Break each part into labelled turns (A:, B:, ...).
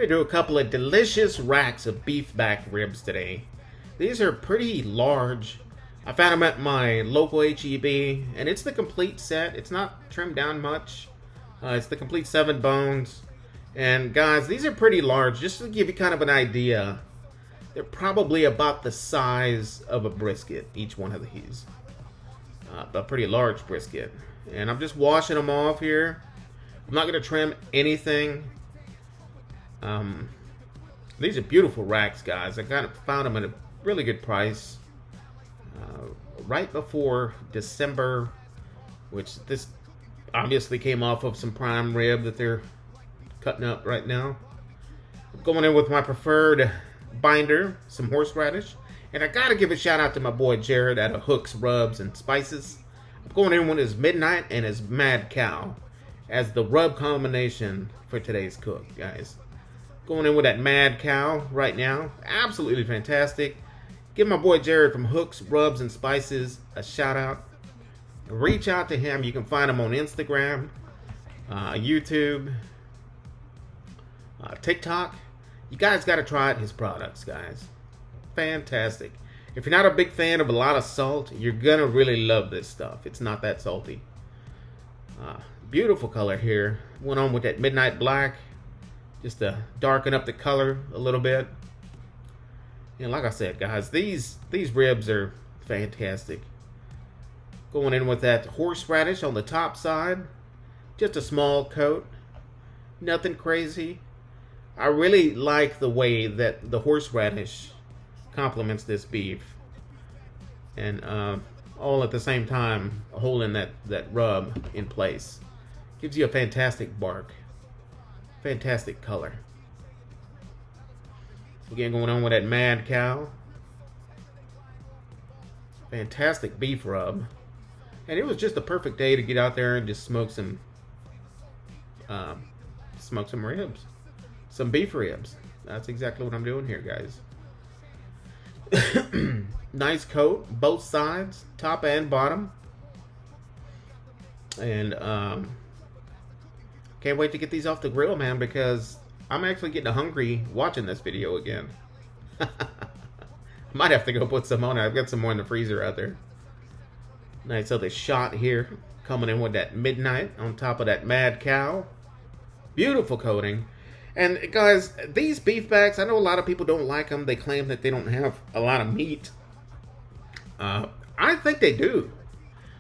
A: Gonna do a couple of delicious racks of beef back ribs today. These are pretty large. I found them at my local HEB, and it's the complete set. It's not trimmed down much. It's the complete 7 bones. And guys, these are pretty large. Just to give you kind of an idea, they're probably about the size of a brisket, each one of these. A pretty large brisket. And I'm just washing them off here. I'm not going to trim anything. These are beautiful racks, guys. I kind of found them at a really good price. Right before December, which this obviously came off of some prime rib that they're cutting up right now. I'm going in with my preferred binder, some horseradish. And I gotta give a shout out to my boy Jared at Hooks Rubs and Spices. I'm going in with his Midnight and his Mad Cow as the rub combination for today's cook, guys. Going in with that Mad Cow right now. Absolutely fantastic. Give my boy Jared from Hooks Rubs and Spices a shout out. Reach out to him. You can find him on Instagram, YouTube, TikTok. You guys got to try out his products, guys. Fantastic. If you're not a big fan of a lot of salt, you're going to really love this stuff. It's not that salty. Beautiful color here. Went on with that Midnight Black just to darken up the color a little bit. And like I said, guys, these ribs are fantastic. Going in with that horseradish on the top side. Just a small coat. Nothing crazy. I really like the way that the horseradish complements this beef. And all at the same time holding that rub in place. Gives you a fantastic bark. Fantastic color. Again, going on with that Mad Cow. Fantastic beef rub. And it was just a perfect day to get out there and just smoke some ribs. Some beef ribs. That's exactly what I'm doing here, guys. Nice coat, both sides, top and bottom. And can't wait to get these off the grill, man, because I'm actually getting hungry watching this video again. Might have to go put some on. I've got some more in the freezer out there. Nice other shot here. Coming in with that Midnight on top of that Mad Cow. Beautiful coating. And guys, these beef backs, I know a lot of people don't like them. They claim that they don't have a lot of meat. I think they do.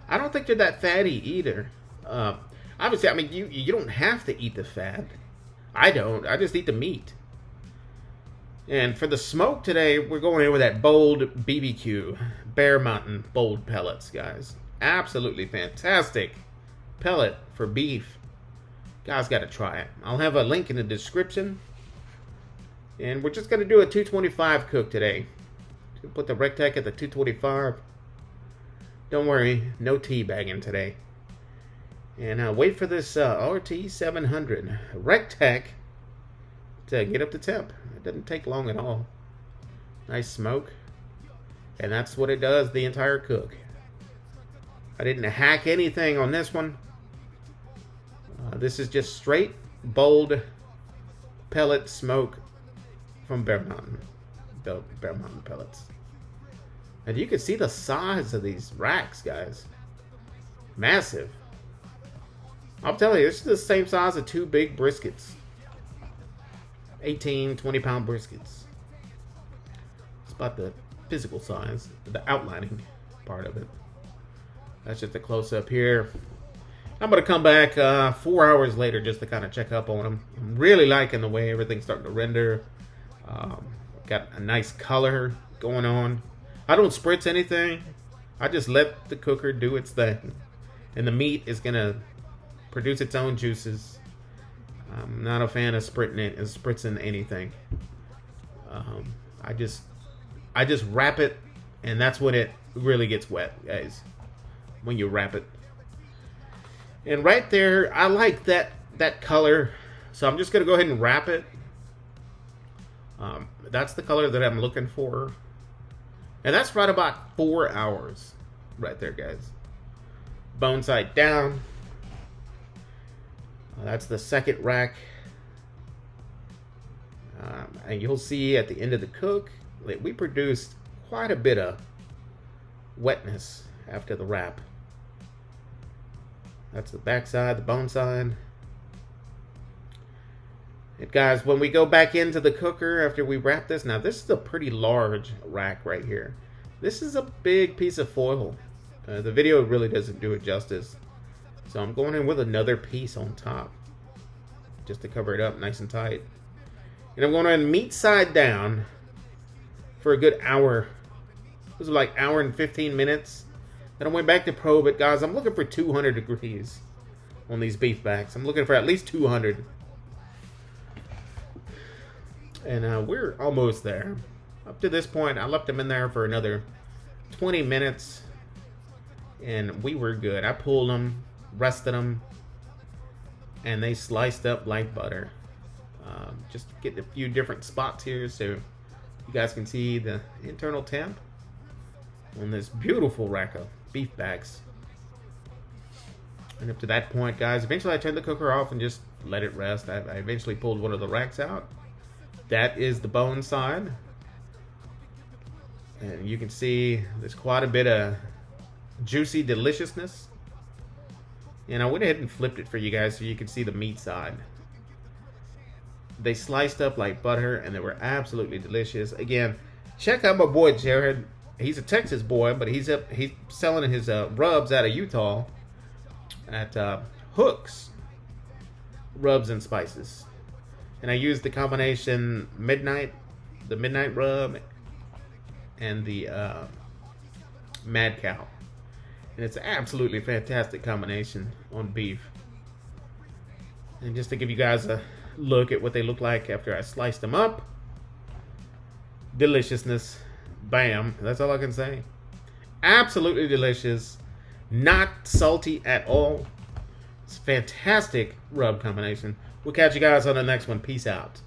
A: I don't think they're that fatty either. Obviously, I mean, you don't have to eat the fat. I don't. I just eat the meat. And for the smoke today, we're going in with that bold BBQ. Bear Mountain bold pellets, guys. Absolutely fantastic pellet for beef. Guys got to try it. I'll have a link in the description. And we're just going to do a 225 cook today. Put the Rectech at the 225. Don't worry, no teabagging today. And wait for this RT700 Rectech to get up to temp. It doesn't take long at all. Nice smoke. And that's what it does the entire cook. I didn't hack anything on this one. This is just straight, bold pellet smoke from Bear Mountain. Bear Mountain pellets. And you can see the size of these racks, guys. Massive. I'm telling you, this is the same size of 2 big briskets. 18, 20-pound briskets. It's about the physical size, the outlining part of it. That's just a close-up here. I'm going to come back 4 hours later just to kind of check up on them. I'm really liking the way everything's starting to render. Got a nice color going on. I don't spritz anything. I just let the cooker do its thing. And the meat is going to produce its own juices. I'm not a fan of spritzing anything. I just wrap it, and that's when it really gets wet, guys. When you wrap it. And right there, I like that color. So I'm just going to go ahead and wrap it. That's the color that I'm looking for. And that's right about 4 hours. Right there, guys. Bone side down. That's the second rack. And you'll see at the end of the cook that we produced quite a bit of wetness after the wrap. That's the back side, the bone side. And guys, when we go back into the cooker after we wrap this, now this is a pretty large rack right here. This is a big piece of foil. The video really doesn't do it justice. So I'm going in with another piece on top, just to cover it up nice and tight. And I'm going in meat side down for a good hour. This was like hour and 15 minutes. Then I went back to probe it. Guys, I'm looking for 200 degrees on these beef backs. I'm looking for at least 200. And we're almost there. Up to this point, I left them in there for another 20 minutes. And we were good. I pulled them, rested them, and they sliced up like butter. Just getting a few different spots here so you guys can see the internal temp on this beautiful rack of beef backs. And up to that point, guys, eventually I turned the cooker off and just let it rest. I eventually pulled one of the racks out. That is the bone side. And you can see there's quite a bit of juicy deliciousness. And I went ahead and flipped it for you guys so you can see the meat side. They sliced up like butter and they were absolutely delicious. Again, check out my boy Jared. He's a Texas boy, but he's selling his rubs out of Utah at Hooks Rubs and Spices. And I used the combination the Midnight Rub, and the Mad Cow. And it's an absolutely fantastic combination on beef. And just to give you guys a look at what they look like after I sliced them up. Deliciousness. Bam. That's all I can say. Absolutely delicious. Not salty at all. It's a fantastic rub combination. We'll catch you guys on the next one. Peace out.